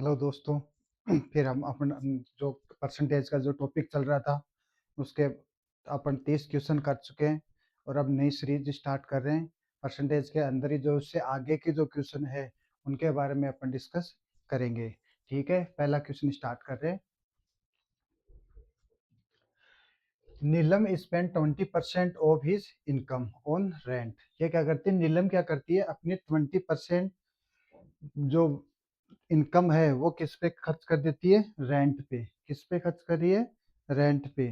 Hello दोस्तों। फिर हम अपन जो परसेंटेज का जो टॉपिक चल रहा था उसके अपन 30 क्वेश्चन कर चुके हैं और अब नई सीरीज स्टार्ट कर रहे हैं। परसेंटेज के अंदर ही जो उससे आगे के जो क्वेश्चन है उनके बारे में अपन डिस्कस करेंगे। ठीक है, पहला क्वेश्चन स्टार्ट कर रहे हैं। Neelam spend 20% of his income on rent. ये क्या करती है, नीलम क्या करती है, अपनी 20% जो इनकम है वो किस पे खर्च कर देती है, रेंट पे। किस पे खर्च कर रही है, रेंट पे।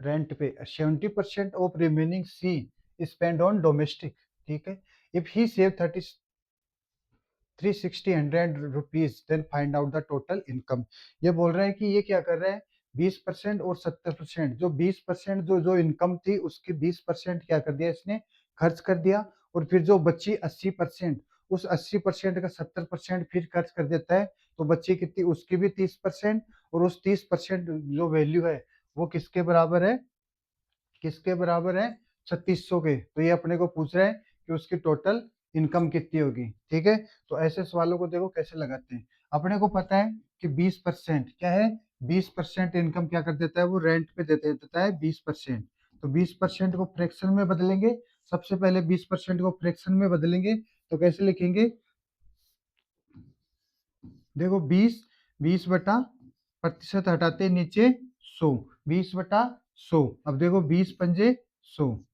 रेंट पे 70% of remaining she spend on domestic. ठीक है, if he save 360 then find out the total income. ये बोल रहे हैं कि ये क्या कर रहा है, 20% और 70%, जो 20% जो जो इनकम थी उसकी 20% क्या कर दिया इसने, खर्च कर दिया। और फिर जो बची 80%, उस 80% का 70% फिर खर्च कर देता है, तो बची कितनी, उसकी भी 30%। और उस 30% जो वैल्यू है वो किसके बराबर है, किसके बराबर है, 3600 के। तो ये अपने को पूछ रहा है कि उसकी टोटल इनकम कितनी होगी। ठीक है, तो ऐसे सवालों को देखो कैसे लगाते हैं। अपने को पता है कि 20% क्या है, 20% इनकम क्या कर देता है, वो रेंट पे देता है 20%। तो 20% को फ्रैक्शन में बदलेंगे। सबसे पहले 20% को फ्रैक्शन में बदलेंगे तो कैसे लिखेंगे, देखो 20, 20 बटा प्रतिशत हटाते नीचे 100, 20/100। अब देखो 20 पंजे 100,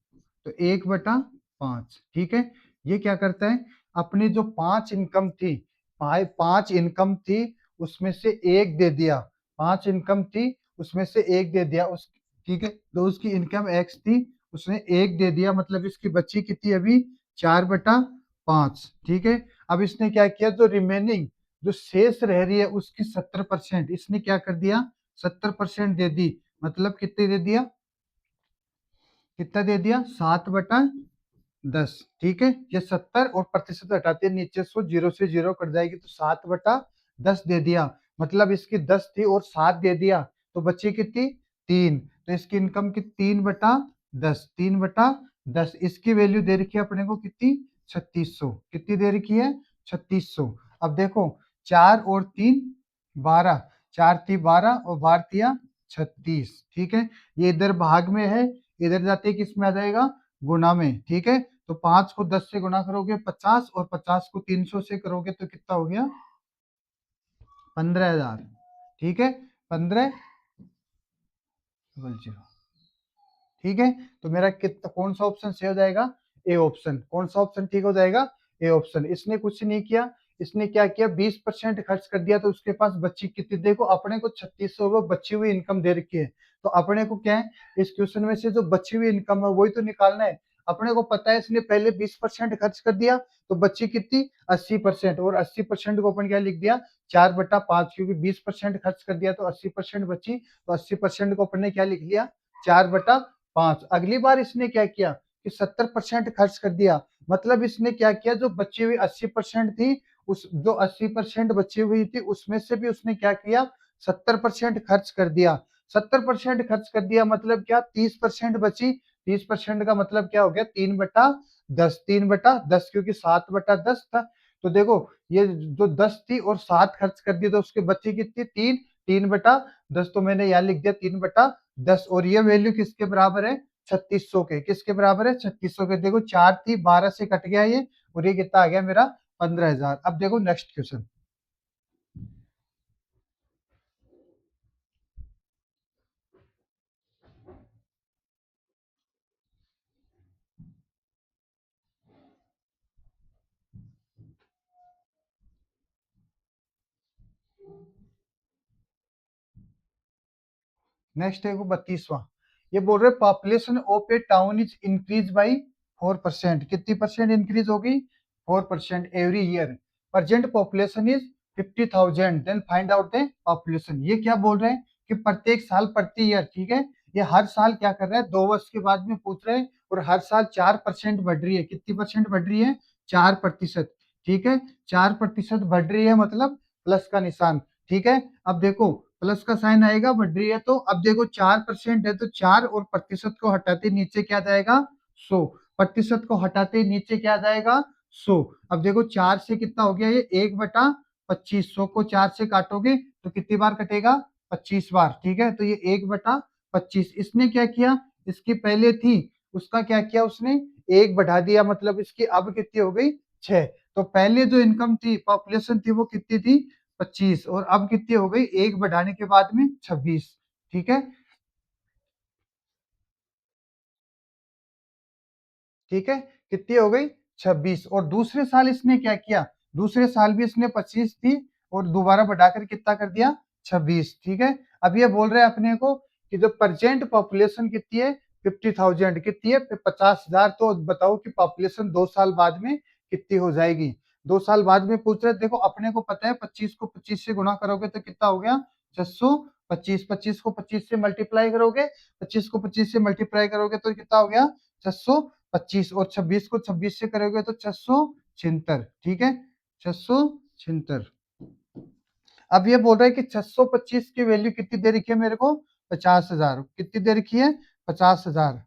तो 1/5। ठीक है, ये क्या करता है, अपनी जो 5 इनकम थी, 5 इनकम थी उसमें से एक दे दिया, 5 इनकम थी उसमें से एक दे दिया उस। ठीक है, तो उसकी इनकम एक्स थी, उसने एक दे दिया, मतलब इसकी बची कितनी अभी, 4/5। ठीक है, अब इसने क्या किया, जो रिमेनिंग जो शेष रह रही है उसकी 70% इसने क्या कर दिया, 70% दे दी। मतलब कितने दे दिया, कितना दे दिया, 7/10। ठीक है, ये 70 और प्रतिशत हटाते हैं नीचे 100, जीरो से जीरो कट जाएगी, तो 7/10 दे दिया। मतलब इसकी 10 थी और 7 दे दिया, तो बची कितनी, 3। तो इसकी इनकम की 3/10, 3/10। इसकी वैल्यू दे रखी है अपने को कितनी, 3600। कितनी दे रखी है, 3600। अब देखो 4 और 3 12, 4 थी 12 और 12 तिया 36। ठीक है, ये इधर भाग में है, इधर जाते किस में आ जाएगा, गुना में। ठीक है, तो 5 को 10 से गुना करोगे 50, और 50 को 300 से करोगे तो कितना हो गया, 15,000। ठीक है, 15,000। ठीक है, तो मेरा कितना, कौन सा ऑप्शन सही हो जाएगा, ए ऑप्शन। कौन सा ऑप्शन ठीक हो जाएगा, ए ऑप्शन। इसने कुछ नहीं किया, इसने क्या किया, 20% खर्च कर दिया, तो उसके पास बची कितनी, देखो अपने को 3600 बची हुई इनकम दे रखी है। तो अपने को क्या है, इस क्वेश्चन में से जो बची हुई इनकम है वही तो निकालना है। अपने को पता है इसने पहले 20% खर्च कर दिया, तो बची कितनी, 80%। और 80% को अपन क्या लिख दिया, 4/5, क्योंकि 20% खर्च कर दिया तो 80% बची, तो 80% को अपन ने क्या लिख लिया, 4/5। अगली बार इसने क्या किया कि 70% खर्च कर दिया, मतलब इसने क्या किया, जो बची हुई 80% थी, उस जो 80% बची हुई थी उसमें से भी उसने क्या किया, 70% खर्च कर दिया। 70% खर्च कर दिया मतलब क्या, 30% बची। 30% का मतलब क्या हो गया, 3/10, 3/10, क्योंकि 7/10 था। तो देखो ये जो 10 थी और 7 खर्च कर दी, तो उसके बची कितनी, 3। 3/10, तो मैंने यहाँ लिख दिया 3/10। और ये वैल्यू किसके बराबर है, 3600 के। किसके बराबर है, 3600 के। देखो 4 थी, 12 से कट गया ये, और ये कितना आ गया मेरा, 15,000। अब देखो नेक्स्ट क्वेश्चन। नेक्स्ट है वो 32वां। ये बोल रहे population of a town is increase by 4%। कितनी परसेंट इंक्रीज होगी, 4% every year. Present population is 50,000, then find out the population. ये क्या बोल रहे हैं कि प्रत्येक साल, प्रति ईयर। ठीक है, ये हर साल क्या कर रहा है, 2 वर्ष के बाद में पूछ रहे हैं, और हर साल 4% बढ़ रही है। कितनी परसेंट बढ़ रही है, 4%। ठीक है, 4% बढ़ रही है, मतलब प्लस का निशान। ठीक है, अब देखो प्लस का साइन आएगा, बढ़ रही है। तो अब देखो 4% है, तो 4 और प्रतिशत को हटाते नीचे क्या जाएगा, 100। प्रतिशत को हटाते नीचे क्या जाएगा, 100। अब देखो 4 से कितना हो गया ये 1/25। 100 को 4 से काटोगे तो कितनी बार कटेगा? 25 बार। ठीक है, तो ये 1/25। इसने क्या किया, इसकी पहले थी, उसका क्या किया उसने, 1 बढ़ा दिया, मतलब इसकी अब कितनी हो गई? 6। तो पहले जो इनकम थी, पॉपुलेशन थी, वो कितनी थी? 25, और अब कितनी हो गई? 1 बढ़ाने के बाद में 26। ठीक है, ठीक है, कितनी हो गई? 26। और दूसरे साल इसने क्या किया, दूसरे साल भी इसने 25 थी और दोबारा बढ़ाकर कितना कर दिया? 26। ठीक है, अब ये बोल रहे हैं अपने को कि जो प्रेजेंट पॉपुलेशन कितनी है? 50,000 कितनी है? 50,000। तो बताओ कि पॉपुलेशन 2 साल बाद में कितनी हो जाएगी? 2 साल बाद में पूछ रहे, देखो अपने को पता है 25 को 25 से गुणा करोगे तो कितना हो गया? 625। 25 को 25 से मल्टीप्लाई करोगे, 25 को 25 से मल्टीप्लाई करोगे तो कितना हो गया? 625। और 26 को 26 से करोगे तो 676। ठीक है, 676। अब ये बोल रहा है कि 625 की वैल्यू कितनी दे रखी है मेरे को? 50,000। कितनी दे रखी है? 50,000।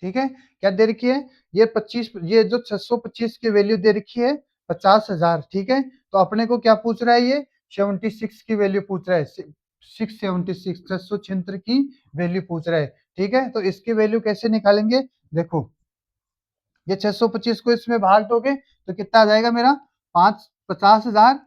ठीक है, क्या दे रखी है? ये 25, ये जो 625 की वैल्यू दे रखी है 50,000। ठीक है, तो अपने को क्या पूछ रहा है ये? 76 की वैल्यू पूछ रहा है। 676, 676 की वैल्यू पूछ रहा है। ठीक है, तो इसकी वैल्यू कैसे निकालेंगे? देखो, ये 625 को इसमें भाग दोगे तो कितना आ जाएगा मेरा? 50,000।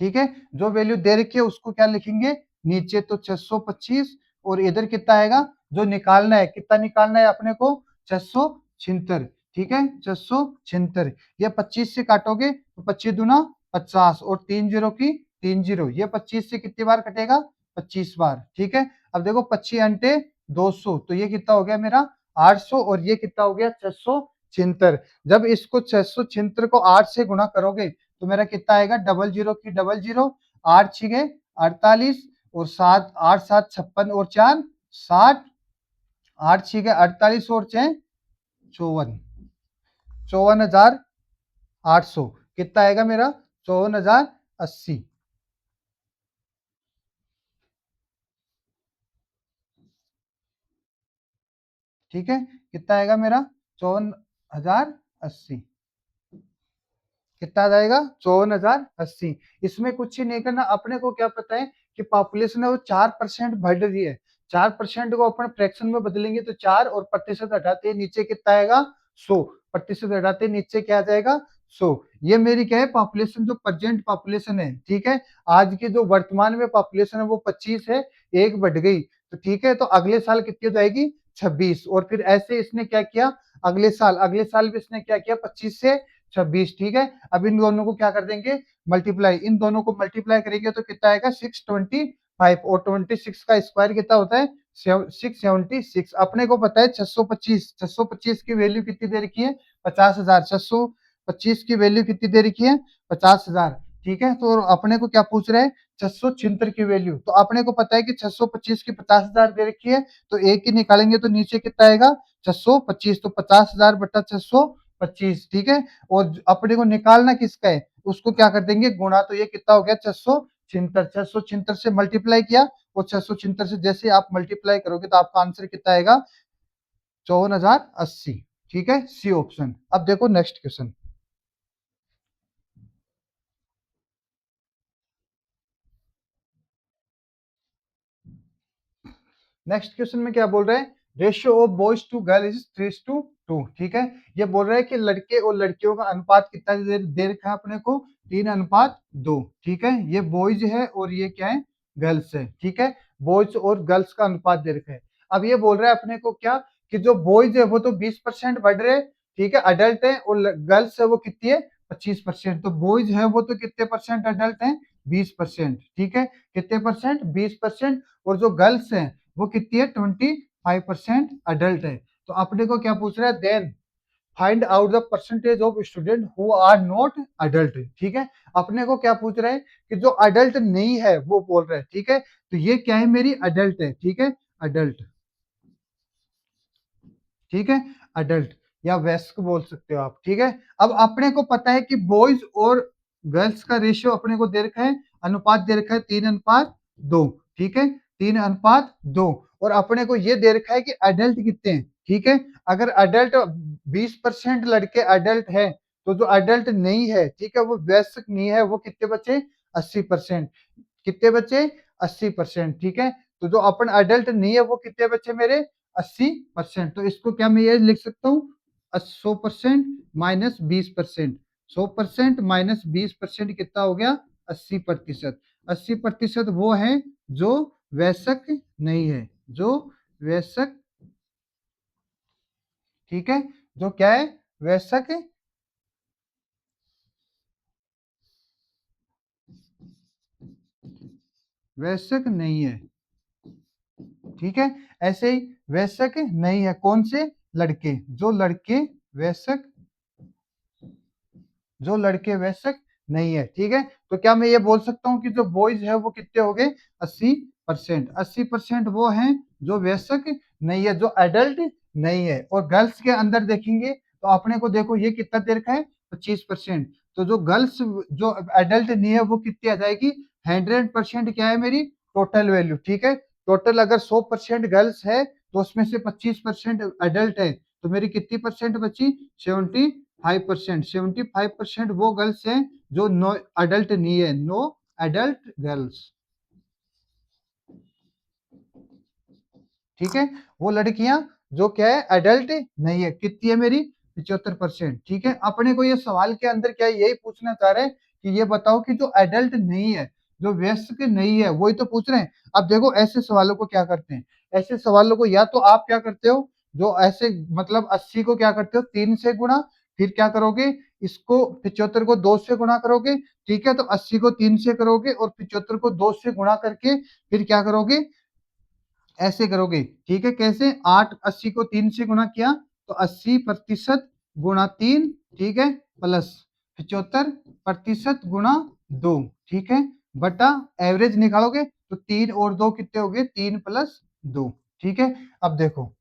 ठीक है, जो वैल्यू दे रखी है उसको क्या लिखेंगे नीचे? तो 625। और इधर कितना आएगा? जो निकालना है, कितना निकालना है अपने को? 676। ठीक है, 676। ये 25 से काटोगे तो 25 दूना 50, और 3 जीरो की 3 जीरो। ये 25 से कितनी बार कटेगा? 25 बार। ठीक है, अब देखो 25 अंटे 200, तो ये कितना हो गया मेरा? 800। और ये कितना हो गया? 676। जब इसको 676 को 8 से गुणा करोगे तो मेरा कितना आएगा? डबल जीरो की डबल जीरो, 8 छिगे 48, और 7, 8 7 56, और 4 60, 8 छिगे 48, और 6 54। 54,800 कितना आएगा मेरा? 54,080। ठीक है, कितना आएगा मेरा? 54,080। कितना आ जाएगा? 54,080। इसमें कुछ ही नहीं करना, अपने को क्या पता है कि पॉपुलेशन है वो 4% बढ़ रही है। 4% को अपन फ्रैक्शन में बदलेंगे तो 4, और प्रतिशत हटाते नीचे कितना आएगा? 100। प्रतिशत हटाते नीचे क्या आ जाएगा? 100। ये मेरी क्या है? पॉपुलेशन, जो प्रेजेंट पॉपुलेशन है। ठीक है, आज की जो वर्तमान में पॉपुलेशन है वो 25 है, एक बढ़ गई। तो ठीक है, तो अगले साल कितनी हो जाएगी? 26। और फिर ऐसे इसने क्या किया? अगले साल भी इसने क्या किया? 25 से 26। ठीक है, अब इन दोनों को क्या कर देंगे? मल्टीप्लाई। इन दोनों को मल्टीप्लाई करेंगे तो कितना आएगा? 625। और 26 का स्क्वायर कितना होता है? 676। अपने को पता है 625 की वैल्यू कितनी दे रखी है? 50,000। 625 की वैल्यू कितनी दे रखी है? 50,000। ठीक है, तो अपने को क्या पूछ रहे हैं? 676 की वैल्यू। तो अपने को पता है कि 625 की 50,000 दे रखी है, तो एक ही निकालेंगे तो नीचे कितना आएगा? 625। तो 50,000 बटा 625। ठीक है, और अपने को निकालना किसका है? उसको क्या कर देंगे? गुणा। तो ये कितना हो गया? 676। 676 से मल्टीप्लाई किया, और 676 से जैसे आप मल्टीप्लाई करोगे तो आपका आंसर कितना आएगा? 54,080। ठीक है, सी ऑप्शन। अब देखो नेक्स्ट क्वेश्चन। नेक्स्ट क्वेश्चन में क्या बोल रहे हैं? Ratio of boys to girl is 3:2। ठीक है, ये बोल रहा है कि लड़के और लड़कियों का अनुपात कितना दे रखा है अपने को? 3:2। ठीक है, ये बॉयज है और ये क्या है? गर्ल्स है। ठीक है, बॉयज और गर्ल्स का अनुपात दे रखा है। अब ये बोल रहा है अपने को क्या, कि जो बॉयज है वो तो 20% बढ़ रहे हैं, ठीक है, अडल्ट है, और गर्ल्स है वो कितनी है? 25%। तो बॉयज है वो तो कितने परसेंट अडल्ट है? 20%। ठीक है, कितने परसेंट? 20%। और जो गर्ल्स है वो कितनी है? 25% अडल्ट है। तो अपने को क्या पूछ रहा है? Then find out the percentage of student who are not adult. ठीक है, अपने को क्या पूछ रहा है? कि जो अडल्ट नहीं है वो बोल रहा है। ठीक है, तो ये क्या है? मेरी अडल्ट है। ठीक है, अडल्ट। ठीक है, अडल्ट या वयस्क बोल सकते हो आप। ठीक है, अब अपने को पता है कि बॉयज और गर्ल्स का रेशियो अपने को दे रखा है, अनुपात दे रखा है 3:2। ठीक है, 3:2। और अपने को ये दे रखा है कि अडल्ट कितने हैं, ठीक है। अगर अडल्ट 20% लड़के अडल्ट है, तो जो अडल्ट नहीं है, ठीक है, वो वयस्क नहीं है, वो कितने बचे, 80%। कितने बचे, 80%, ठीक है। तो जो अपन अडल्ट नहीं है वो कितने बचे मेरे, 80%। तो इसको क्या मैं ये लिख सकता हूँ, 100% माइनस 20%, 100% माइनस 20% कितना हो गया, 80%। 80% वो है जो वयस्क नहीं है, जो वयस्क, ठीक है, जो क्या है, वयस्क, वयस्क नहीं है, ठीक है। ऐसे ही वयस्क नहीं है कौन से, लड़के, जो लड़के वयस्क, जो लड़के वयस्क नहीं है, ठीक है। तो क्या मैं ये बोल सकता हूँ कि जो बॉयज है वो कितने हो गए, 80%। 80% वो हैं जो वयस्क नहीं है, जो एडल्ट नहीं है। और गर्ल्स के अंदर देखेंगे तो अपने को देखो ये कितना दे रखा है, 25%। तो जो गर्ल्स, जो एडल्ट नहीं है वो कितनी आ जाएगी, 100% क्या है मेरी टोटल वैल्यू, ठीक है। टोटल अगर 100% गर्ल्स है तो उसमें से 25% एडल्ट है, तो मेरी कितनी परसेंट बची, 75%। 75% वो गर्ल्स हैं जो नो अडल्ट नहीं है, नो अडल्ट गर्ल्स, ठीक है। वो लड़कियां जो क्या है, अडल्ट नहीं है, कितनी है मेरी, 75%, ठीक है। अपने को ये सवाल के अंदर क्या है, यही पूछना चाह रहे हैं कि ये बताओ कि जो अडल्ट नहीं है, जो वयस्क नहीं है, वही तो पूछ रहे हैं। अब देखो ऐसे सवालों को क्या करते हैं, ऐसे सवालों को या तो आप क्या करते हो, जो ऐसे मतलब 80 को क्या करते हो, 3 से गुणा, फिर क्या करोगे, इसको 75 को 2 से गुणा करोगे, ठीक है। तो 80 को 3 से करोगे और 75 को 2 से गुणा करके फिर क्या करोगे, ऐसे करोगे, ठीक है। कैसे, 8 80 को 3 से गुणा किया तो 80% गुणा 3, ठीक है, प्लस 75% गुणा 2, ठीक है, बटा एवरेज निकालोगे तो 3 और 2 कितने हो गए, 3 प्लस 2, ठीक है। अब देखो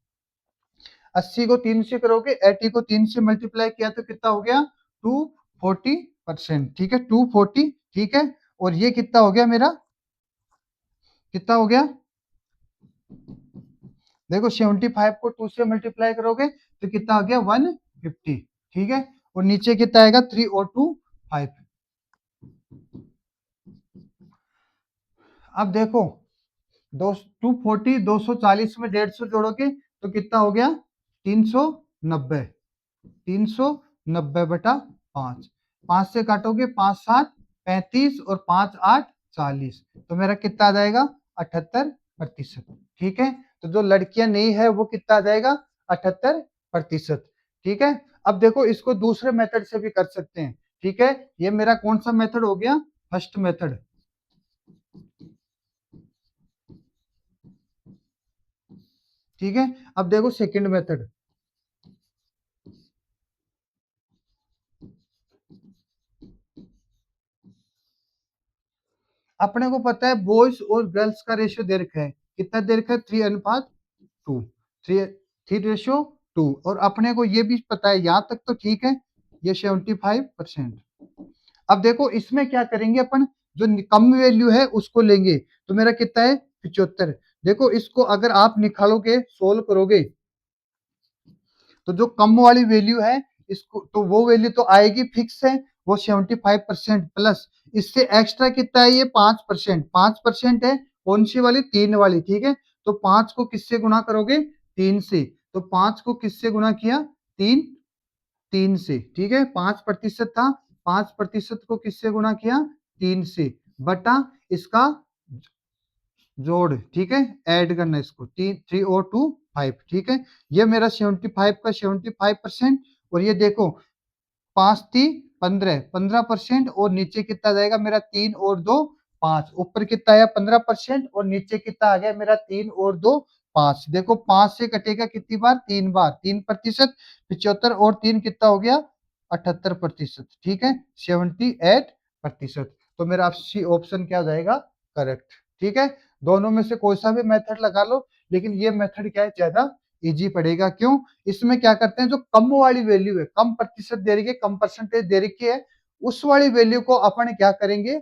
80 को 3 से करोगे, 80 को 3 से मल्टीप्लाई किया तो कितना हो गया, 240%, ठीक है, 240, ठीक है। और ये कितना हो गया मेरा, कितना हो गया, देखो 75 को 2 से मल्टीप्लाई करोगे तो कितना आ गया, 150, ठीक है। और नीचे कितना आएगा, 3 और 2 5। अब देखो 240, 240 में 150 जोड़ोगे तो कितना हो गया, 390, 390 बटा 5, 5 से काटोगे, 5 7 35 और 5 8 40, तो मेरा कितना आ जाएगा, 78%, ठीक है। तो जो लड़कियां नहीं है वो कितना आ जाएगा, 78%, ठीक है। अब देखो इसको दूसरे मेथड से भी कर सकते हैं, ठीक है। ये मेरा कौन सा मेथड हो गया, फर्स्ट मेथड, ठीक है। अब देखो सेकंड मेथड, अपने को पता है बॉयज और गर्ल्स का रेशियो दे रखा है, कितना दे रखा है, 3:2, 3:2। और अपने को ये भी पता है, यहाँ तक तो ठीक है, ये 75%। अब देखो इसमें क्या करेंगे अपन, जो कम वैल्यू है उसको लेंगे, तो मेरा कितना है, 75। देखो इसको अगर आप निकालोगे, सोल्व करोगे, तो जो कम वाली वैल्यू है, इसको तो वो वैल्यू तो आएगी, फिक्स है, वो 75% प्लस इससे एक्स्ट्रा कितना है, ये 5%, 5% है, कौन सी वाली, 3 वाली, ठीक है। तो 5 को किससे गुणा करोगे, 3 से, तो 5 को किससे गुणा किया, 3, 3 से, ठीक है। 5% था, 5% को किससे गुणा किया, 3 से, बटा इसका जोड़, ठीक है, ऐड करना इसको, 3 और 2 5, ठीक है। ये मेरा 75 का 75%। और ये देखो 5 थी 15, 15%, और नीचे कितना जाएगा मेरा, 3 और 2 5, ऊपर कितना आया 15%, और नीचे कितना आ गया मेरा, 3 और 2 5। देखो 5 से कटेगा कितनी बार, 3 बार, 3%, 75 और 3 कितना हो गया, 78%, ठीक है, 78%। तो मेरा ऑप्शन क्या हो जाएगा, करेक्ट, ठीक है। दोनों में से कोई सा भी मेथड लगा लो, लेकिन ये मेथड क्या है, ज्यादा इजी पड़ेगा, क्यों, इसमें क्या करते हैं, जो कम वाली वैल्यू है, कम प्रतिशत दे रही है, कम परसेंटेज दे रखी है, उस वाली वैल्यू को अपन क्या करेंगे,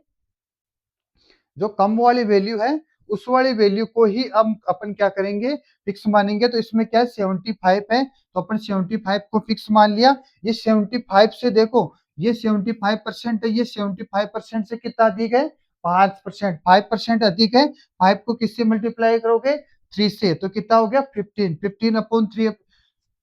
जो कम वाली वैल्यू है उस वाली वैल्यू को ही हम अपन क्या करेंगे, फिक्स मानेंगे। तो इसमें क्या है, 75 है, तो अपन 75 को फिक्स मान लिया। ये 75 से देखो, ये 75% है, ये 75% से कितना अधिक है, 5%, 5% अधिक है। 5 को किससे मल्टीप्लाई करोगे, 3 से, तो कितना हो गया 15, 15/3,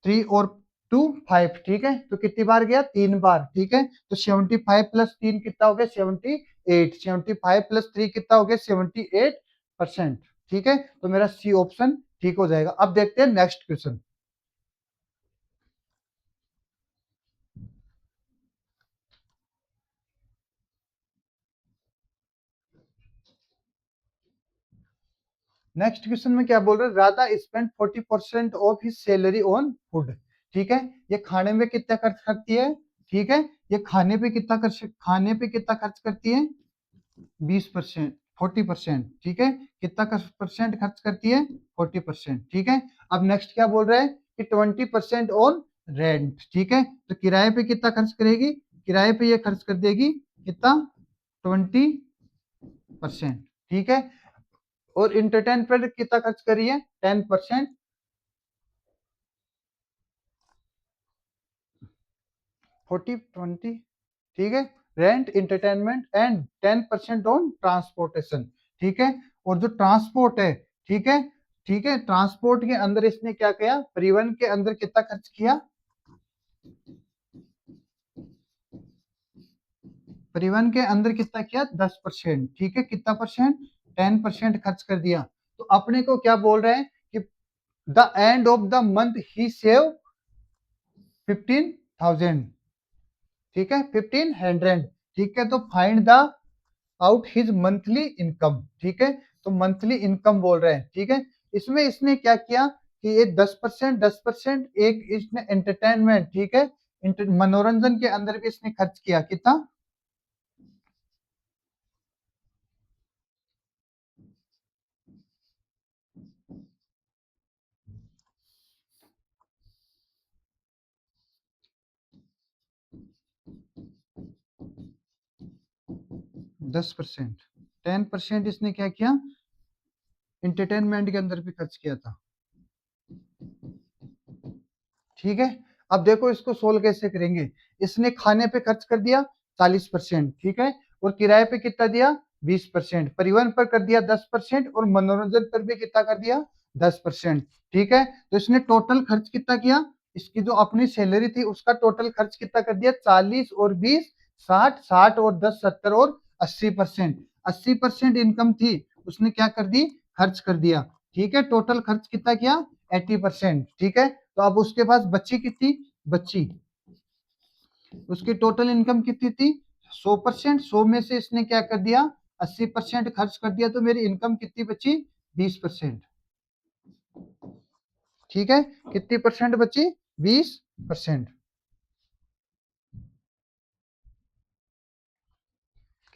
3 और 2 5, ठीक है। तो कितनी बार गया, 3 बार, ठीक है। तो 75 + 3 कितना हो गया, 78, 75 + 3 कितना हो गया, 78%, ठीक है। तो मेरा सी ऑप्शन ठीक हो जाएगा। अब देखते हैं नेक्स्ट क्वेश्चन। नेक्स्ट क्वेश्चन में क्या बोल रहे हैं, Radha spend 40% of his salary on food, ठीक है। ये खाने में कितना खर्च करती है, ठीक है। ये खाने पे कितना खर्च करती है, 20%, 40%, ठीक है। कितना परसेंट खर्च करती है, 40%, ठीक है। अब नेक्स्ट क्या बोल रहा है कि 20% ऑन रेंट, ठीक है। तो किराए पे कितना खर्च करेगी, किराए पे ये खर्च कर देगी कितना, 20%, ठीक है। और इंटरटेनमेंट कितना खर्च करी है, 10%, 40, 20, ठीक है। Rent, entertainment and 10% on transportation, ठीक है। और जो ट्रांसपोर्ट है, ठीक है, ठीक है, ट्रांसपोर्ट के अंदर इसने क्या किया, परिवहन के अंदर कितना खर्च किया, परिवहन के अंदर कितना किया, 10%, ठीक है। कितना परसेंट, 10% खर्च कर दिया। तो अपने को क्या बोल रहे हैं कि the end of the month he save 15,000, ठीक है, 1500, ठीक है। तो find the out his monthly income, ठीक है। तो मंथली इनकम बोल रहे हैं, ठीक है। इसमें इसने क्या किया कि ये 10%, 10%, एक इसने एंटरटेनमेंट, ठीक है, मनोरंजन के अंदर भी इसने खर्च किया कितना, 10%, 10% इसने क्या किया, एंटरटेनमेंट के अंदर भी खर्च किया था, ठीक है। अब देखो इसको सोल्व कैसे करेंगे। इसने खाने पे खर्च कर दिया 40%, ठीक है। और किराए पे कितना दिया, 20%, परिवहन पर कर दिया 10%, और मनोरंजन पर भी कितना कर दिया, 10%, ठीक है। तो इसने टोटल खर्च कितना किया, इसकी जो अपनी सैलरी थी उसका टोटल खर्च कितना कर दिया, 40 और 20, 60, 60 और 10, 70 और 80%, 80% इनकम थी, उसने क्या कर दी, खर्च कर दिया, ठीक है। टोटल खर्च कितना किया, 80%, ठीक है। तो अब उसके पास बची कितनी, बची, उसकी टोटल इनकम कितनी थी, 100%, 100 में से इसने क्या कर दिया, 80% खर्च कर दिया, तो मेरी इनकम कितनी बची, 20%, ठीक है। कितनी परसेंट बची, 20%,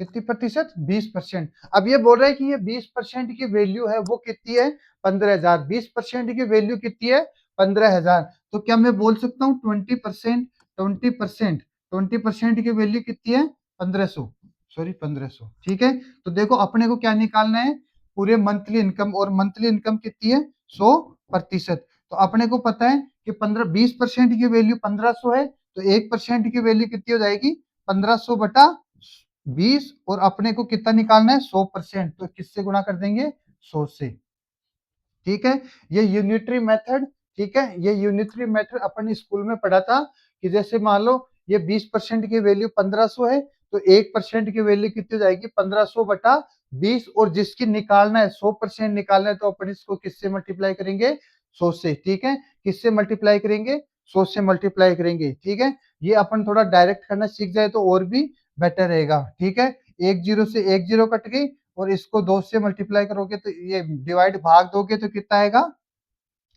कितनी प्रतिशत, 20%। अब ये बोल रहे हैं कि ये 20% की वैल्यू है वो कितनी है, 15,000, 20% की वैल्यू कितनी है, 15,000। तो क्या मैं बोल सकता हूँ 20%, 20%, 20% की वैल्यू कितनी है, 1500, सॉरी 1500, ठीक है। तो देखो अपने को क्या निकालना है, पूरे मंथली इनकम, और मंथली इनकम कितनी है, 100%। तो अपने को पता है कि 20% की वैल्यू 1500 है, तो 1% की वैल्यू कितनी हो जाएगी, 1500/20, और अपने को कितना निकालना है, 100%, तो किससे गुणा कर देंगे, 100 से, ठीक है। ये यूनिटरी मेथड, ठीक है, ये यूनिटरी मेथड अपन स्कूल में पढ़ा था कि जैसे मान लो ये 20% की वैल्यू 1500 है, तो 1% की वैल्यू कितनी हो जाएगी, 1500/20, और जिसकी निकालना है 100% निकालना है, तो अपन इसको किससे मल्टीप्लाई करेंगे, 100 से, ठीक है। किससे मल्टीप्लाई करेंगे, 100 से मल्टीप्लाई करेंगे, ठीक है। ये अपन थोड़ा डायरेक्ट करना सीख जाए तो और भी बेटर रहेगा, ठीक है। एक जीरो से एक जीरो कट गई, और इसको 2 से मल्टीप्लाई करोगे तो ये डिवाइड भाग दोगे तो कितना आएगा,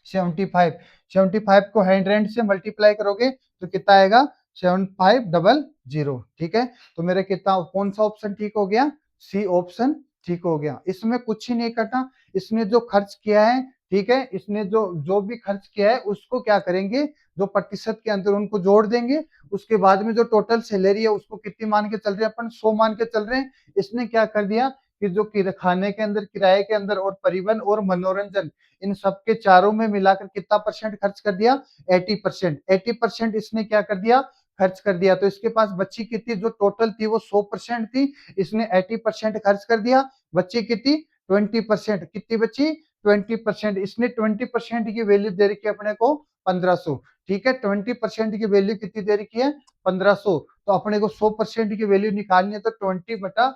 75, 75 को 100 से मल्टीप्लाई करोगे तो कितना आएगा, 7500, ठीक है। तो मेरा कितना, कौन सा ऑप्शन ठीक हो गया, सी ऑप्शन ठीक हो गया। इसमें कुछ ही नहीं करना, इसने जो खर्च किया है, ठीक है, इसने जो जो भी खर्च किया है उसको क्या करेंगे, जो प्रतिशत के अंदर उनको जोड़ देंगे। उसके बाद में जो टोटल सैलरी है उसको कितनी मान के चल रहे हैं अपन, 100 मान के चल रहे हैं। इसने क्या कर दिया कि जो खाने के अंदर, किराए के अंदर और परिवहन और मनोरंजन, इन सबके चारों में मिलाकर कितना परसेंट खर्च कर दिया? 80%। 80% इसने क्या कर दिया? खर्च कर दिया। तो इसके पास बच्ची कितनी, जो टोटल थी वो 100% थी, इसने 80% खर्च कर दिया। बच्ची कितनी? 20%। कितनी बची? 20%। इसने 20% की वैल्यू दे रखी है अपने को 1500। ठीक है, 20% की वैल्यू कितनी दे रखी है? 1500। तो अपने को 100% की वैल्यू निकालनी है, तो 20 बटा,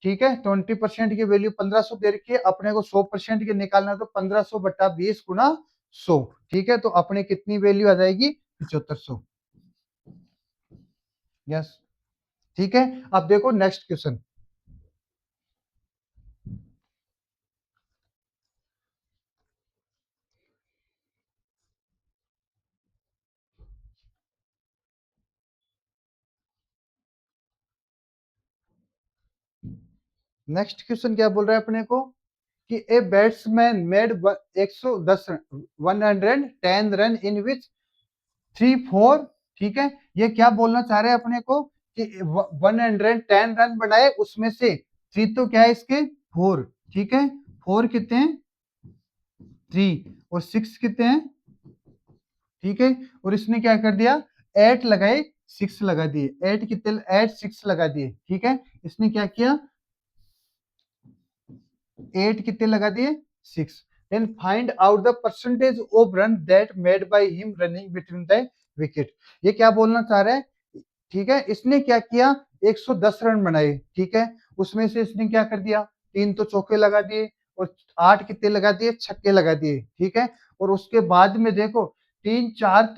ठीक है, 20% की वैल्यू 1500 दे रखी है, अपने को 100% की निकालना है, तो 1500 बटा 20 गुना 100। ठीक है, तो अपने कितनी वैल्यू आ जाएगी? 7500। यस, ठीक है। अब देखो नेक्स्ट क्वेश्चन। नेक्स्ट क्वेश्चन क्या बोल रहा है अपने को कि a batsman made 110 110 run in which 3 4, ठीक है, ये क्या बोलना चाह रहे हैं अपने को कि 110 रन बनाए, उसमें से 3 तो क्या है इसके? 4। ठीक है, 4 कितने हैं? 3। और 6 कितने हैं? ठीक है, और इसने क्या कर दिया? 8 लगाए, 6 लगा दिए। 8 कितने? 8 6 लगा दिए। ठीक है, इसने क्या किया? 8 कितने लगा दिए? 6। Then find out the percentage of run that made by him running between the wicket. ये क्या बोलना चाह रहा है? ठीक है, इसने क्या किया? 110 रन बनाए। ठीक है, उसमें से इसने क्या कर दिया? 3 तो चौके लगा दिए, और 8 कितने लगा दिए? छक्के लगा दिए। ठीक है, और उसके बाद में देखो 3 4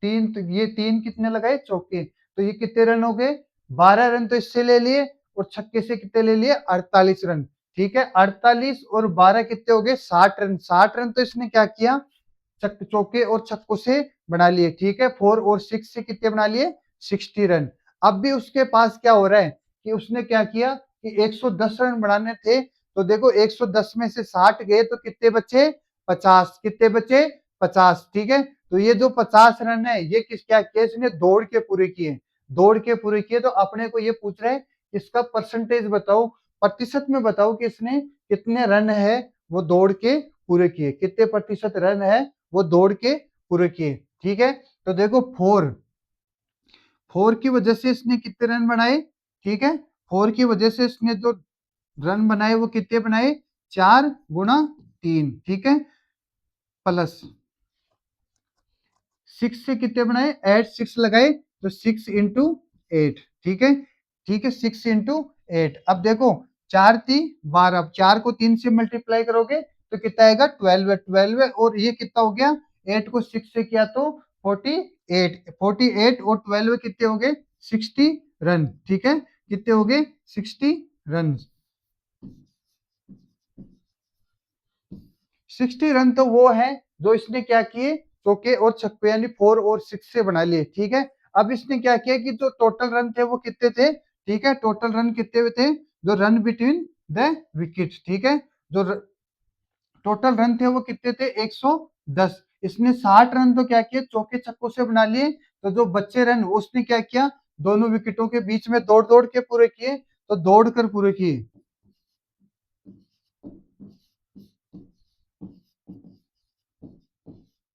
3, तो ये 3 कितने लगाए? चौके। तो ये कितने रन हो गए? 12 रन तो इससे ले लिए, और छक्के से कितने ले लिए? 48 रन। ठीक है, 48 और 12 कितने हो गए? 60 रन। 60 रन तो इसने क्या किया? चौके और छक्कों से बना लिए। ठीक है, 4 और 6 से कितने बना लिए? 60 रन। अब भी उसके पास क्या हो रहा है कि उसने क्या किया कि 110 रन बनाने थे, तो देखो 110 में से 60 गए, तो कितने बचे? 50। कितने बचे? 50। ठीक है, तो ये जो 50 रन है, ये किस क्या किया? इसने दौड़ के पूरे किए। दौड़ के पूरे किए, तो अपने को ये पूछ रहे हैं इसका परसेंटेज बताओ, प्रतिशत में बताओ कि इसने कितने रन है वो दौड़ के पूरे किए, कितने प्रतिशत रन है वो दौड़ के पूरे किए। ठीक है, तो देखो 4 की वजह से इसने कितने रन बनाए? ठीक है, 4 की वजह से इसने जो रन बनाए वो कितने बनाए? 4 गुना 3। ठीक है, प्लस 6 से कितने बनाए? 8 6 लगाए, तो 6 into 8। ठीक है, ठीक है, 6 into 8। अब देखो 4 3 12, अब 4 को 3 से मल्टीप्लाई करोगे तो कितना आएगा? 12 है। 12 है, और ये कितना हो गया? 8 को 6 से किया तो 48। 48 और 12 कितने हो गए? 60 रन। ठीक है, कितने हो गए? 60 रन। 60 रन तो वो है जो इसने क्या किए? चौके और छक्के यानी 4 और 6 से बना लिए। ठीक है, अब इसने क्या किया कि जो टोटल रन थे वो कितने थे? ठीक है, टोटल रन कितने थे? जो रन बिटवीन द विकेट। ठीक है, जो टोटल रन थे वो कितने थे? 110। इसने 60 रन तो क्या किए? चौके छक्कों से बना लिए। तो जो बच्चे रन उसने क्या किया? दोनों विकेटों के बीच में दौड़ दौड़ के पूरे किए, तो दौड़ कर पूरे किए।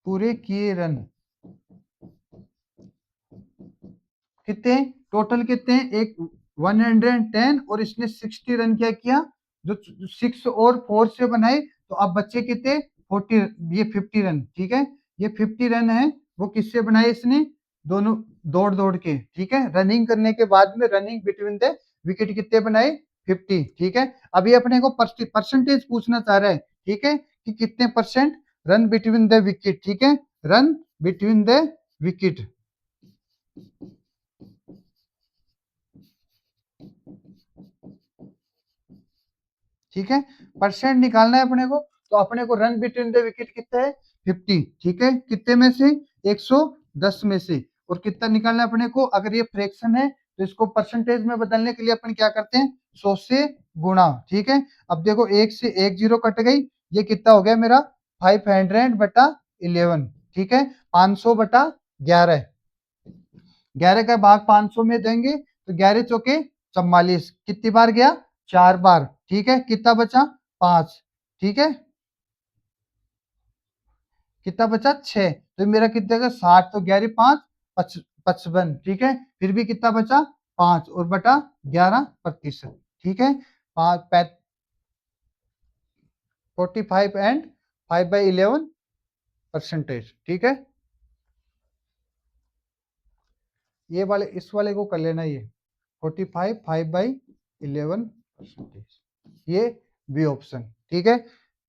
पूरे किए रन कितने? टोटल कितने हैं? एक 110, और इसने 60 रन क्या किया? जो 6 और 4 से बनाए, तो अब बच्चे कितने? 40। ये 50 रन। ठीक है, ये 50 रन है, वो किससे बनाए इसने? दोनों दौड़ दौड़ के। ठीक है, रनिंग करने के बाद में रनिंग बिटवीन द विकेट कितने बनाए? 50। ठीक है, अभी अपने को परसेंटेज पूछना चाह रहा है। ठीक है, कि कितने percent run between the wicket. ठीक है, रन बिटवीन द विकेट। ठीक है, परसेंट निकालना है अपने को, तो अपने को रन बिटवीन द विकेट कितना है? 50। ठीक है, कितने में से? 110 में से। और कितना निकालना है अपने को? अगर ये फ्रैक्शन है तो इसको परसेंटेज में बदलने के लिए अपन क्या करते हैं? 100 से गुणा। ठीक है, अब देखो 1 से 1 जीरो कट गई, ये कितना हो गया मेरा? 500 बटा 11। ठीक है, 500 बटा 11। 11 का भाग 500 में देंगे, तो 11 चौके 44। कितनी बार गया? 4 बार, ठीक है, कितना बचा 5, ठीक है, कितना बचा 6, तो मेरा कितना का 60, तो 11 5 55, ठीक है, फिर भी कितना बचा 5 और बटा 11%, ठीक है, 45 एंड 5/11%, ठीक है, ये वाले इस वाले को कर लेना, ये 45 5/11%, ये बी ऑप्शन, ठीक है,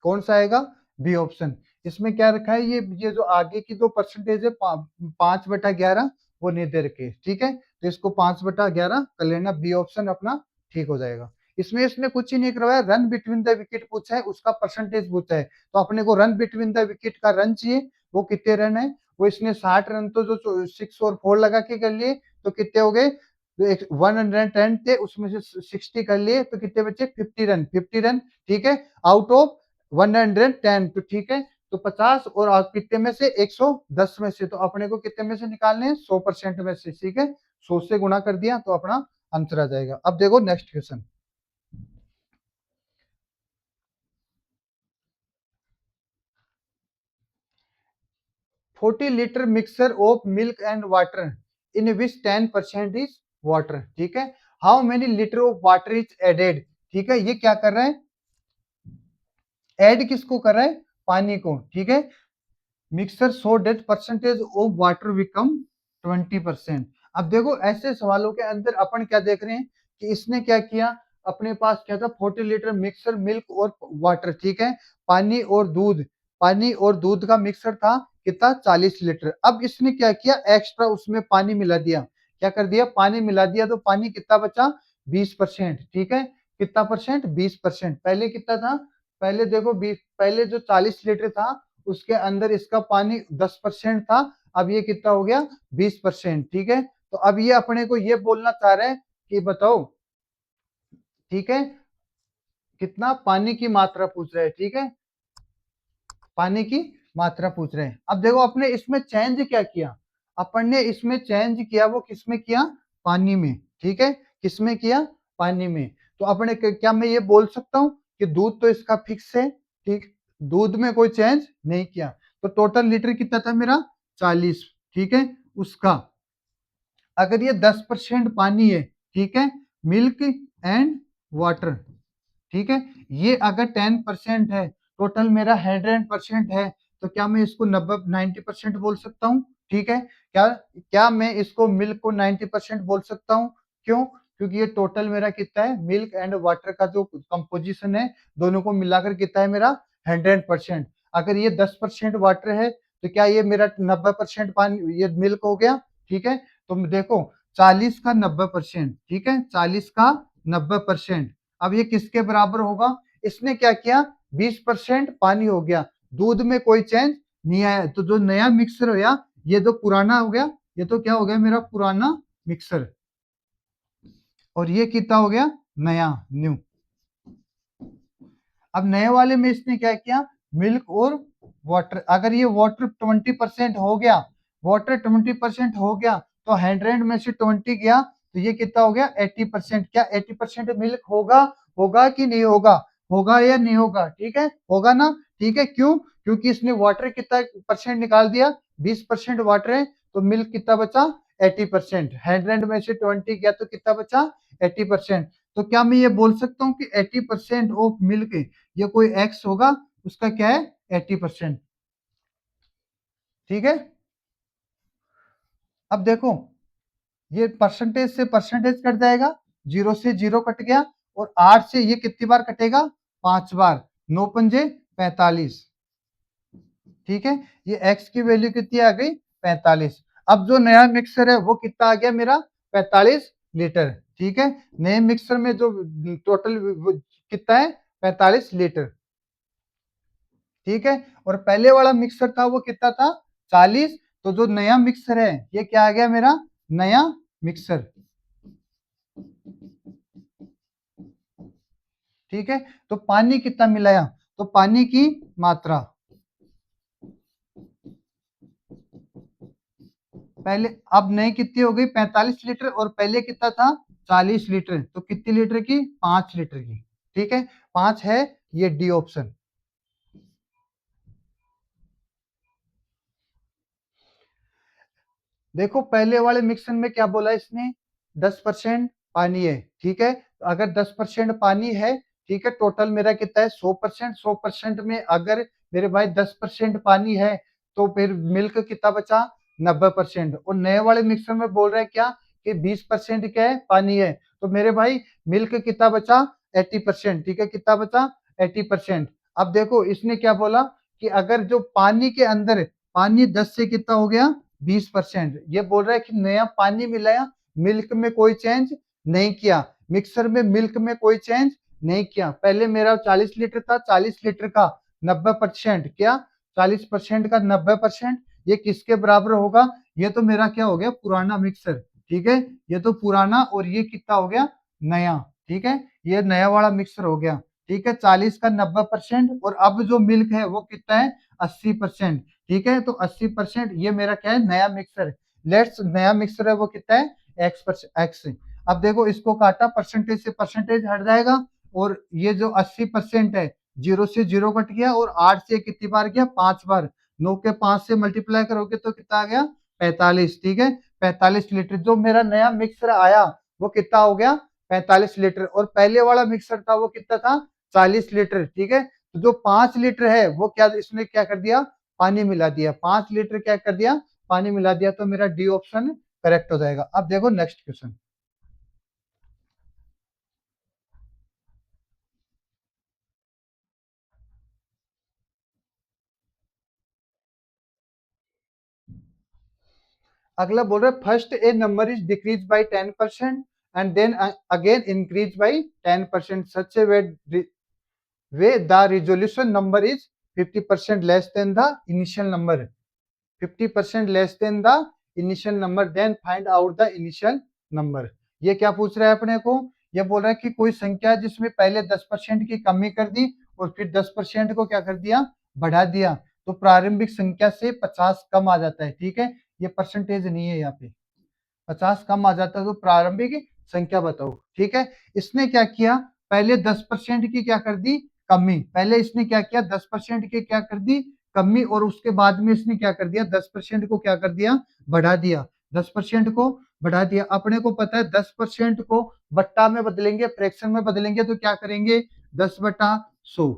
कौन सा आएगा बी ऑप्शन। इसमें क्या रखा है, ये जो आगे की दो परसेंटेज है 5/11 वो नहीं दे रखे, ठीक है, तो इसको 5/11 कर लेना, बी ऑप्शन अपना ठीक हो जाएगा। इसमें इसने कुछ ही नहीं करवाया, रन बिटवीन द विकेट पूछा है, उसका परसेंटेज पूछा है, तो अपने को रन बिटवीन द विकेट का रन चाहिए, वो कितने रन है, वो इसने 60 रन तो जो 6 और 4 लगा के कर लिए, तो कितने हो गए, तो 110 थे उसमें से 60 कर लिए, तो कितने बचे 50 रन, 50 रन, ठीक है, आउट ऑफ 110, तो ठीक है, तो 50 और कितने में से 110 में से, तो अपने को कितने में से निकालने हैं 100% में से, ठीक है, 100 से गुणा कर दिया तो अपना आंसर आ जाएगा। अब देखो next question, 40 litre mixture of milk and water in which 10% is water, ठीक है, how many litre of water is added, ठीक है, ये क्या कर रहा है, ऐड किसको कर रहा है, पानी को, ठीक है, mixture so that percentage of water become 20%। अब देखो ऐसे सवालों के अंदर अपन क्या देख रहे हैं कि इसने क्या किया, अपने पास क्या था 40 लीटर मिक्सर मिल्क और वाटर, ठीक है, पानी और दूध, पानी और दूध का मिक्सर था कितना 40 लीटर, अब इसने क्या किया एक्स्ट्रा उसमें पानी मिला दिया, क्या कर दिया पानी मिला दिया, तो पानी कितना बचा 20%, ठीक है, कितना परसेंट 20%, पहले कितना था, पहले देखो 20, पहले जो 40 लीटर था उसके अंदर इसका पानी 10% था, अब ये कितना हो गया 20%, ठीक है, तो अब ये अपने को ये बोलना चाह रहे हैं कि बताओ, ठीक है, कितना पानी की मात्रा पूछ रहे हैं, ठीक है, पानी की मात्रा पूछ रहे हैं। अब देखो अपने इसमें चेंज क्या किया, अपन ने इसमें चेंज किया, वो किसमें किया पानी में, ठीक है, किसमें किया पानी में, तो अपने क्या मैं ये बोल सकता हूँ कि दूध तो इसका फिक्स है, ठीक, दूध में कोई चेंज नहीं किया, तो टोटल लीटर कितना था मेरा 40, ठीक है, उसका अगर ये 10% पानी है, ठीक है, मिल्क एंड वाटर, ठीक है, ये अगर 10% है, टोटल मेरा 100% है, तो क्या मैं इसको 90% बोल सकता हूँ, ठीक है, क्या क्या मैं इसको मिल्क को 90% बोल सकता हूँ, क्यों, क्योंकि ये टोटल मेरा कितना है मिल्क एंड वाटर का जो कंपोजिशन है दोनों को मिलाकर कितना है मेरा 100%, अगर ये 10% वाटर है तो क्या ये मेरा 90% पानी ये मिल्क हो गया, ठीक है, तो देखो 40 का 90%, ठीक है, 40 का 90%, अब ये किसके बराबर होगा, इसने क्या किया 20% पानी हो गया, दूध में कोई चेंज नहीं आया, तो जो नया मिक्सर हो गया ये तो पुराना हो गया, ये तो क्या हो गया मेरा पुराना मिक्सर, और ये कितना हो गया नया न्यू। अब नए वाले में इसने क्या किया मिल्क और वाटर, अगर ये वाटर 20% हो गया, वाटर 20% हो गया, तो 100 में से 20 गया, तो ये कितना हो गया 80%, क्या 80% मिल्क होगा, होगा कि नहीं होगा, होगा या नहीं होगा, ठीक है, होगा ना, ठीक है, क्यों, क्योंकि इसने वाटर कितना परसेंट निकाल दिया 20% वाटर है, तो मिल्क कितना बचा 80%, 100 में से 20 गया तो कितना बचा 80%, तो क्या मैं ये बोल सकता हूँ कि 80% ऑफ मिल्क ये कोई एक्स होगा, उसका क्या है 80%, ठीक है, अब देखो ये परसेंटेज से परसेंटेज कट जाएगा, 0 से 0 कट गया, और 8 से ये कितनी बार कटेगा 5 बार, 9 पंजे 45, ठीक है, ये एक्स की वैल्यू कितनी आ गई 45, अब जो नया मिक्सर है वो कितना आ गया मेरा 45 लीटर, ठीक है, नए मिक्सर में जो टोटल कितना है 45 लीटर, ठीक है, और पहले वाला मिक्सर था वो कितना था 40, तो जो नया मिक्सर है ये क्या आ गया मेरा नया मिक्सर, ठीक है, तो पानी कितना मिलाया, तो पानी की मात्रा पहले, अब नई कितनी हो गई 45 लीटर, और पहले कितना था 40 लीटर, तो कितनी लीटर की? 5 लीटर की। ठीक है, 5 है, ये डी ऑप्शन। देखो पहले वाले मिक्सर में क्या बोला इसने, 10% पानी है। ठीक है, तो अगर 10% पानी है, ठीक है, टोटल मेरा कितना है? 100%। 100% में अगर मेरे भाई 10% पानी है, तो फिर मिल्क कितना बचा? 90%। और नए वाले मिक्सर में बोल रहा है क्या, कि 20% क्या है? पानी है। तो मेरे भाई मिल्क कितना बचा? 80%। ठीक है, कितना बचा? 80%। अब देखो इसने क्या बोला, कि अगर जो पानी के अंदर, पानी 10 से कितना हो गया? 20%। ये बोल रहा है कि नया पानी मिलाया, मिल्क में कोई चेंज नहीं किया, मिक्सर में मिल्क में कोई चेंज नहीं किया। पहले मेरा 40 लीटर था, 40 लीटर का 90% क्या? 40% का 90%, ये किसके बराबर होगा? ये तो मेरा क्या हो गया? पुराना मिक्सर। ठीक है, ये तो पुराना, और ये कितना हो गया? नया। ठीक है, ये नया वाला मिक्सर हो गया। ठीक है, 40 का 90%, और अब जो मिल्क है वो कितना है? 80%। ठीक है, तो 80% ये मेरा क्या है? नया मिक्सर। लेट्स नया मिक्सर है वो कितना है? एक्स। अब देखो इसको काटा, परसेंटेज से परसेंटेज हट जाएगा, और ये जो 80% है, 0 से 0 कट गया, और 8 से कितनी बार गया? 5 बार। 9 के 5 से मल्टीप्लाई करोगे तो कितना आ गया? 45। ठीक है, 45 लीटर जो मेरा नया मिक्सर आया, वो कितना हो गया? 45 लीटर। और पहले वाला मिक्सर था वो कितना था? 40 लीटर। ठीक है, तो जो 5 लीटर है वो क्या, इसने क्या कर दिया? पानी मिला दिया। 5 लीटर क्या कर दिया? पानी मिला दिया। तो मेरा डी ऑप्शन करेक्ट हो जाएगा। अब देखो नेक्स्ट क्वेश्चन। अगला बोल रहा है, first a number is decrease by 10% and then again increase by 10%, such a way the resolution number is 50% less than the initial number. 50% less than the initial number, then find out the initial number. ये क्या पूछ रहा है अपने को? ये बोल रहा है कि कोई संख्या जिसमें पहले 10% की कमी कर दी, और फिर 10% को क्या कर दिया? बढ़ा दिया, तो प्रारंभिक संख्या से 50 कम आ जाता है। ठीक है, ये परसेंटेज नहीं है यहाँ पे, 50 कम आ जाता है, तो प्रारंभिक संख्या बताओ। ठीक है, इसने क्या किया? पहले 10% की क्या कर दी? कमी। पहले इसने क्या किया? 10% की क्या कर दी? कमी, और उसके बाद में इसने क्या कर दिया? 10% को क्या कर दिया? बढ़ा दिया। 10% को बढ़ा दिया। अपने को पता है 10% को बट्टा में बदलेंगे, फ्रैक्शन में बदलेंगे, तो क्या करेंगे? 10/100।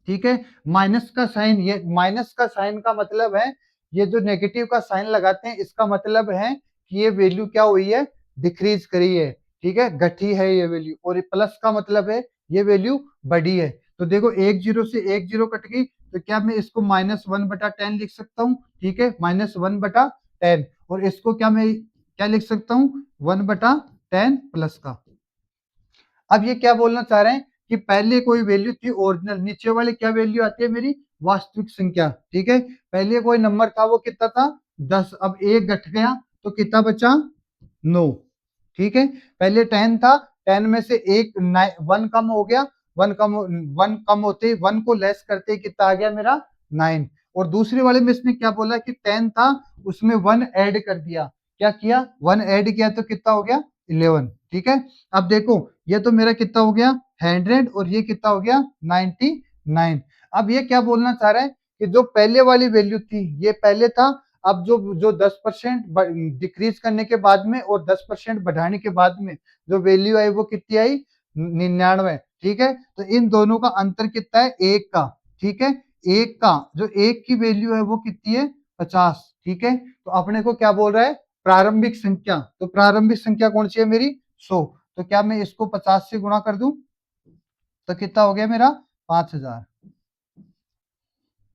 ठीक है, माइनस का साइन, ये माइनस का साइन का मतलब है, ये जो नेगेटिव का साइन लगाते हैं, इसका मतलब है कि ये वैल्यू क्या हुई है? डिक्रीज करी है। ठीक है, घटी है ये वैल्यू। और प्लस का मतलब है ये वैल्यू बढ़ी है। तो देखो एक जीरो से एक जीरो कट गई, तो क्या मैं इसको -1/10 लिख सकता हूँ? ठीक है, -1/10। और इसको क्या मैं क्या लिख सकता हूँ? 1/10 प्लस का। अब ये क्या बोलना चाह रहे हैं, कि पहले कोई वैल्यू थी ओरिजिनल, नीचे वाले क्या वैल्यू आती है मेरी? वास्तविक संख्या। ठीक है, पहले कोई नंबर था वो कितना था? 10। अब एक घट गया, तो कितना बचा? 9। ठीक है, पहले 10 था, 10 में से एक 1 कम हो गया, 1 कम होते ही 1 को लेस करते ही कितना आ गया मेरा? 9। और दूसरे वाले में इसने क्या बोला, कि 10 था, उसमें 1 ऐड कर दिया। क्या किया? 1 ऐड किया, तो कितना हो गया? 11। ठीक है, अब देखो ये तो मेरा कितना हो गया? 100, और ये कितना हो गया? 99। अब ये क्या बोलना चाह रहा है, कि जो पहले वाली वैल्यू थी ये पहले था, अब जो जो 10% डिक्रीज करने के बाद में, और 10% बढ़ाने के बाद में जो वैल्यू आई वो कितनी आई? 99। ठीक है, तो इन दोनों का अंतर कितना है? एक का। ठीक है, एक का, जो एक की वैल्यू है वो कितनी है? 50। ठीक है, तो अपने को क्या बोल रहा है? प्रारंभिक संख्या। तो प्रारंभिक संख्या कौन सी है मेरी? 100। तो क्या मैं इसको 50 से गुणा कर दूं, तो कितना हो गया मेरा? 5000,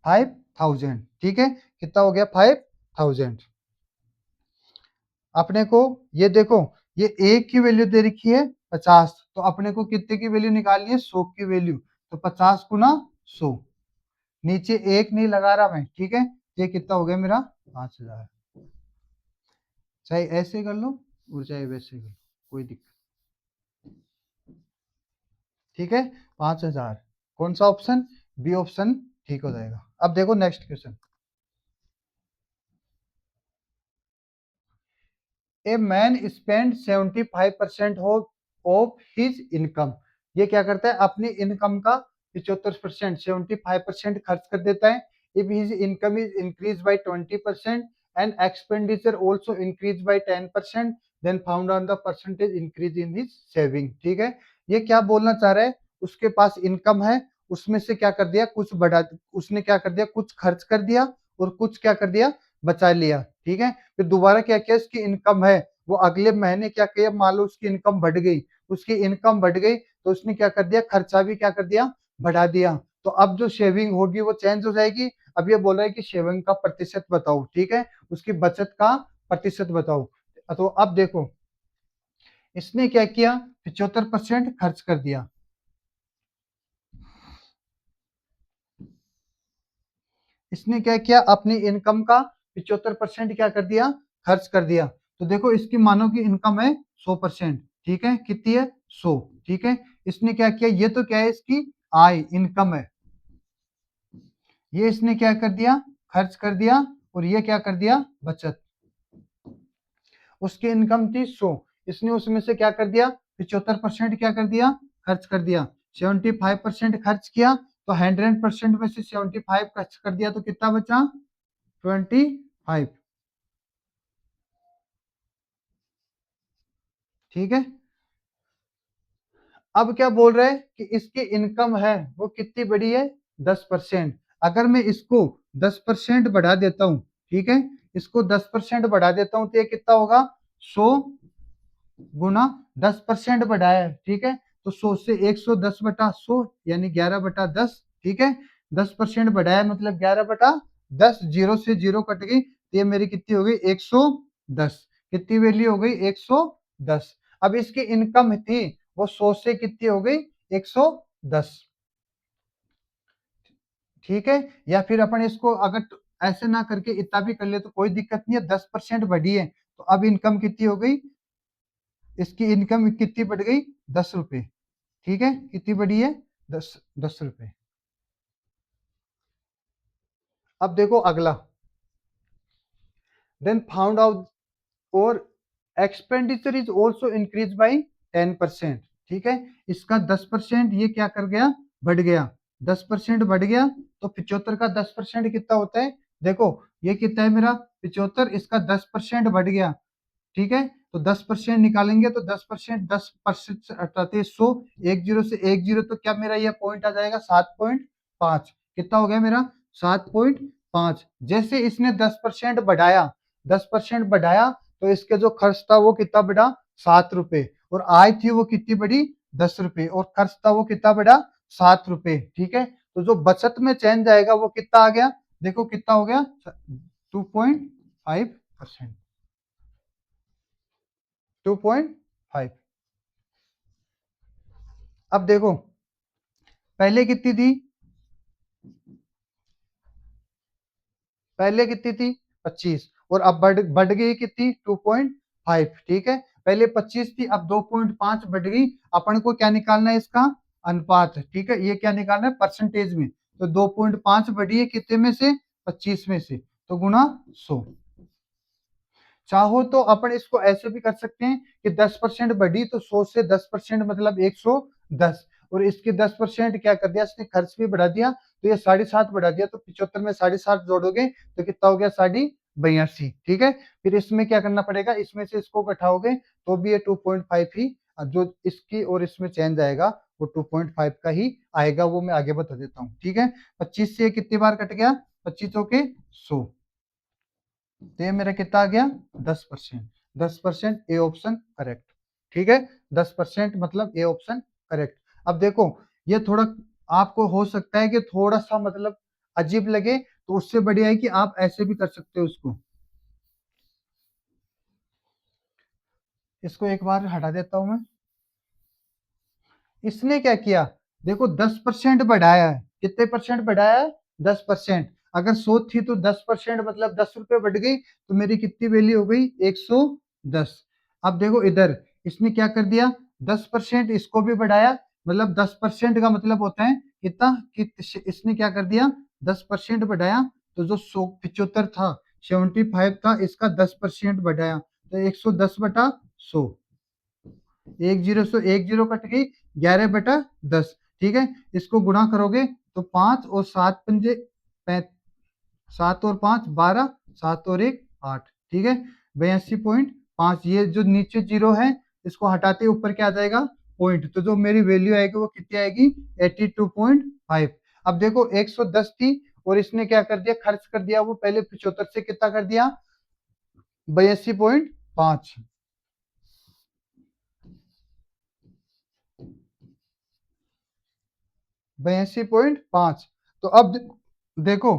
5000। ठीक है, कितना हो गया? 5000। अपने को ये देखो, ये एक की वैल्यू दे रखी है 50, तो अपने को कितने की वैल्यू निकालनी है? 100 की वैल्यू। तो 50 गुना 100, नीचे एक नहीं लगा रहा मैं। ठीक है, ये कितना हो गया मेरा? 5000। चाहे ऐसे कर लो, और चाहे वैसे कर लो, कोई दिक्कत। ठीक है, 5000। कौन सा ऑप्शन? बी ऑप्शन ठीक हो जाएगा। अब देखो next question. A man spend 75% of his income. ये क्या करता है, अपनी इनकम का 75%, 75% खर्च कर देता है। If his income is increase by 20% and expenditure also increase by 10%, then found on the percentage increase in his saving. ठीक है, ये क्या बोलना चाह रहा है, उसके पास इनकम है, उसमें से क्या कर दिया, कुछ बढ़ा, उसने क्या कर दिया, कुछ खर्च कर दिया और कुछ क्या कर दिया, बचा लिया। ठीक है, फिर दोबारा क्या किया, इसकी इनकम है, वो अगले महीने क्या किया, मान लो उसकी इनकम बढ़ गई, उसकी इनकम बढ़ गई तो उसने क्या कर दिया, खर्चा भी क्या कर दिया, बढ़ा दिया। तो अब जो शेविंग होगी वो चेंज हो जाएगी। अब ये बोल रहा है कि शेविंग का प्रतिशत बताओ। ठीक है, उसकी बचत का प्रतिशत बताओ। तो अब देखो, इसने क्या किया, 75% खर्च कर दिया। इसने क्या किया, अपनी इनकम का 75% क्या कर दिया, खर्च कर दिया। तो देखो, इसकी मानो की इनकम है 100%। ठीक है, कितनी है, 100। ठीक है, इसने क्या किया, ये तो क्या है, इसकी आय, इनकम है, ये इसने क्या कर दिया, खर्च कर दिया, और ये क्या कर दिया, बचत। उसकी इनकम थी 100, इसने उसमें से क्या कर दिया, 75% क्या कर दिया, खर्च कर दिया। 75% खर्च किया, तो 100% में से 75 खर्च कर दिया, तो कितना बचा, 25। ठीक है, अब क्या बोल रहे हैं कि इसकी इनकम है वो कितनी बड़ी है, 10%। अगर मैं इसको 10% बढ़ा देता हूं, ठीक है, इसको 10% बढ़ा देता हूं, तो ये कितना होगा, 100 गुना 10% बढ़ाया है। ठीक है, तो 100 से 110/100 यानी 11/10। ठीक है, 10% बढ़ाया मतलब 11/10, जीरो से जीरो कट गई, तो ये मेरी कितनी हो गई, 110। कितनी वैल्यू हो गई, 110। अब इसकी इनकम थी वो 100 से कितनी हो गई, 110। ठीक है, या फिर अपन इसको अगर ऐसे ना करके इतना भी कर ले तो कोई दिक्कत नहीं है, 10% बढ़ी है, तो अब इनकम कितनी हो गई, इसकी इनकम कितनी बढ़ गई, 10 रुपए। ठीक है, कितनी बढ़ी है, 10 रुपए। अब देखो अगला, देन फाउंड आउट और expenditure is also increase by 10%। ठीक है, इसका 10% ये क्या कर गया, बढ़ गया, 10% बढ़ गया, तो 75 का 10% कितना होता है, देखो ये कितना है मेरा, 75, इसका 10% बढ़ गया। ठीक है, तो 10% निकालेंगे, तो 10%, 10% अठाते 100, एक जीरो से एक जीरो, तो क्या मेरा ये पॉइंट आ जाएगा, 7.5। कितना हो गया मेरा, 7.5। जैसे इसने 10% बढ़ाया, 10% बढ़ाया, तो इसके जो खर्च था वो कितना बढ़ा, 7 रुपए, और आय थी वो कितनी बढ़ी, 10 रुपए, और खर्च था वो कितना बढ़ा, 7 रुपए। ठीक है, तो जो बचत में चेंज आएगा वो कितना आ गया, देखो कितना हो गया, 2.5%। 2.5। अब देखो, पहले कितनी थी, पहले कितनी थी, 25, और अब बढ़ गई कितनी, 2.5। ठीक है, पहले 25 थी, अब 2.5 बढ़ गई। अपन को क्या निकालना है, इसका अनुपात। ठीक है, ये क्या निकालना है, परसेंटेज में। तो 2.5 बढ़ी है कितने में से, 25 में से, तो गुना 100। चाहो तो अपन इसको ऐसे भी कर सकते हैं कि 10% बढ़ी, तो 100 से 10% मतलब 110, और इसके 10% क्या कर दिया, इसने खर्च भी बढ़ा दिया, तो ये 7.5 बढ़ा दिया, तो 75 में 7.5 जोड़ोगे तो कितना हो गया, 82। ठीक है, फिर इसमें क्या करना पड़ेगा, इसमें से इसको घटाओगे तो भी ये 2.5 ही, जो इसकी और इसमें चेंज आएगा वो 2.5 का ही आएगा, वो मैं आगे बता देता हूँ। ठीक है, 25 से कितनी बार कट गया, 25 के 100, तो ये मेरा कितना आ गया, 10%। 10% ए ऑप्शन करेक्ट। ठीक है, 10% मतलब ए ऑप्शन करेक्ट। अब देखो, ये थोड़ा आपको हो सकता है कि थोड़ा सा मतलब अजीब लगे, तो उससे बढ़िया है कि आप ऐसे भी कर सकते हो उसको। इसको एक बार हटा देता हूं मैं। इसने क्या किया, देखो 10% बढ़ाया है, कितने परसेंट बढ़ाया है, 10%। अगर 100 थी तो 10% मतलब 10 रुपए बढ़ गई, तो मेरी कितनी वैल्यू हो गई, 110। अब देखो इधर, इसने क्या कर दिया, 10% इसको भी बढ़ाया, मतलब 10% का मतलब होता है कितना, कि इसने क्या कर दिया, 10% बढ़ाया, तो जो 75 था, 75 था, इसका 10% बढ़ाया, तो 110/100, एक जीरो से एक जीरो कट गई, 11/10। ठीक है, इसको गुणा करोगे तो 5 और 7 पंजे 7 और 5 12, 7 और 1 8। ठीक है, 82.5। ये जो नीचे जीरो है इसको हटाते ही ऊपर क्या आ जाएगा, पॉइंट। तो जो मेरी वैल्यू आएगी वो कितनी आएगी, 82.5। अब देखो 110 थी और इसने क्या कर दिया, खर्च कर दिया वो पहले 75 से कितना कर दिया, 82.5। 82.5। तो अब देखो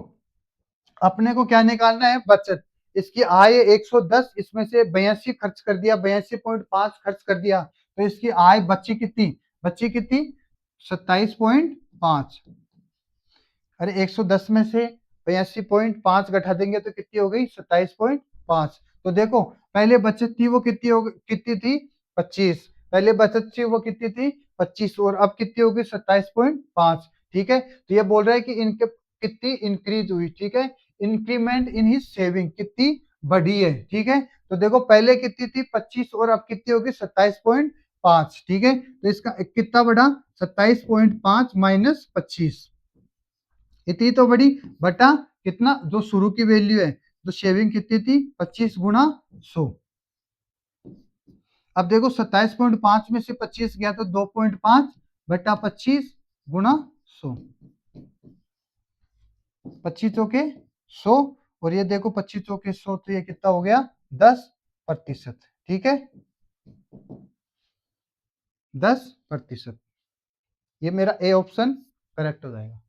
अपने को क्या निकालना है, बचत। इसकी आय 110, इसमें से 82 खर्च कर दिया, 82.5 खर्च कर दिया, तो इसकी आय बची कितनी, बची कितनी, 27.5। अरे 110 में से 82.5 घटा देंगे तो कितनी हो गई, 27.5। तो देखो पहले बचत थी वो कितनी हो कितनी थी, 25। पहले बचत थी वो कितनी थी, 25, और अब कितनी होगी, 27.5। ठीक है, तो ये बोल रहा है कि इनके कितनी इंक्रीज हुई। ठीक है, इंक्रीमेंट इन ही सेविंग कितनी बढ़ी है। ठीक है, तो देखो पहले कितनी थी, 25, और अब कितनी होगी, 27.5। ठीक है, तो इसका कितना बढ़ा, 27.5 माइनस 25, इतनी तो बड़ी, बटा कितना, जो शुरू की वैल्यू है, जो शेविंग कितनी थी, 25 × 100। अब देखो 27.5 में से 25 गया तो 2.5 बटा 25 × 100, 25 चौके 100, और ये देखो 25 चौके 100, तो ये कितना हो गया, 10%। ठीक है, 10%। ये मेरा ए ऑप्शन करेक्ट हो जाएगा।